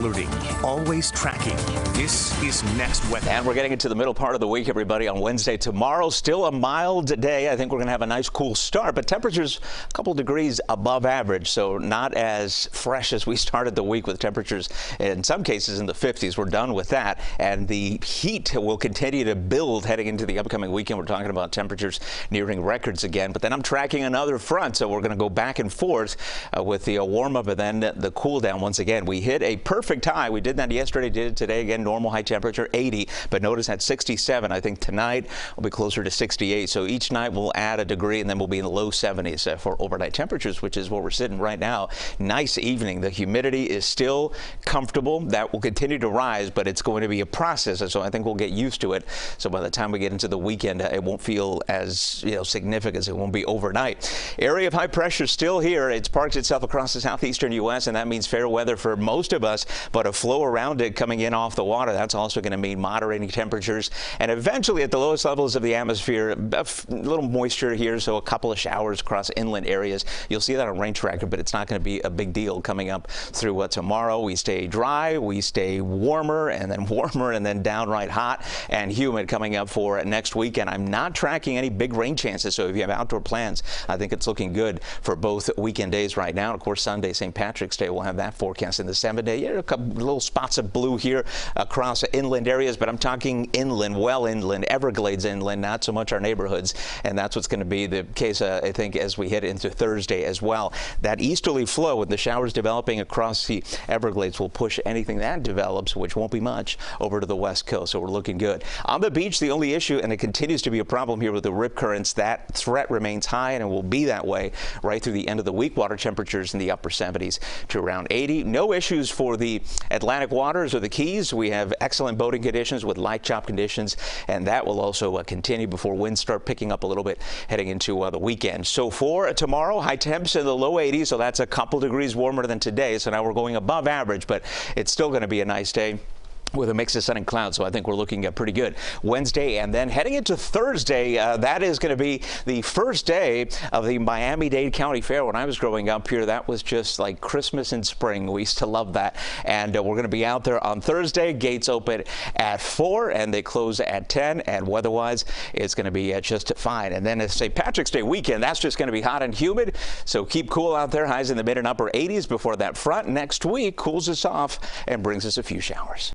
Alerting, always tracking. This is Next Weather. And we're getting into the middle part of the week, everybody, on Wednesday. Tomorrow, still a mild day. I think we're going to have a nice cool start, but temperatures a couple degrees above average, so not as fresh as we started the week with temperatures in some cases in the 50s. We're done with that, and the heat will continue to build heading into the upcoming weekend. We're talking about temperatures nearing records again, but then I'm tracking another front, so we're going to go back and forth with the warm up and then the cool down once again. We hit a perfect high. We did that yesterday, did it today again. Normal high temperature 80, but notice at 67. I think tonight will be closer to 68. So each night we'll add a degree, and then we'll be in the low 70s for overnight temperatures, which is where we're sitting right now. Nice evening. The humidity is still comfortable. That will continue to rise, but it's going to be a process, and so I think we'll get used to it. So by the time we get into the weekend, it won't feel as significant. It won't be overnight. Area of high pressure still here. It's parked itself across the southeastern U.S., and that means fair weather for most of us. But a flow around it coming in off the water, that's also going to mean moderating temperatures. And eventually at the lowest levels of the atmosphere, a little moisture here, so a couple of showers across inland areas. You'll see that on rain tracker, but it's not going to be a big deal coming up through tomorrow. We stay dry, we stay warmer, and then downright hot and humid coming up for next weekend. I'm not tracking any big rain chances, so if you have outdoor plans, I think it's looking good for both weekend days right now. Of course, Sunday, St. Patrick's Day, we'll have that forecast in the 7-day. Yeah, a couple little spots of blue here across inland areas, but I'm talking inland, well inland, Everglades inland, not so much our neighborhoods, and that's what's going to be the case, I think, as we head into Thursday as well. That easterly flow with the showers developing across the Everglades will push anything that develops, which won't be much, over to the west coast, so we're looking good. On the beach, the only issue, and it continues to be a problem here with the rip currents, that threat remains high, and it will be that way right through the end of the week. Water temperatures in the upper 70s to around 80. No issues for the Atlantic waters or the Keys. We have excellent boating conditions with light chop conditions, and that will also continue before winds start picking up a little bit heading into the weekend. So for tomorrow, high temps in the low 80s, so that's a couple degrees warmer than today. So now we're going above average, but it's still going to be a nice day with a mix of sun and clouds, so I think we're looking pretty good. Wednesday, and then heading into Thursday, that is going to be the first day of the Miami-Dade County Fair. When I was growing up here, that was just like Christmas in spring. We used to love that, and we're going to be out there on Thursday. Gates open at 4, and they close at 10, and weather-wise, it's going to be just fine. And then it's St. Patrick's Day weekend. That's just going to be hot and humid, so keep cool out there. Highs in the mid and upper 80s before that front next week cools us off and brings us a few showers.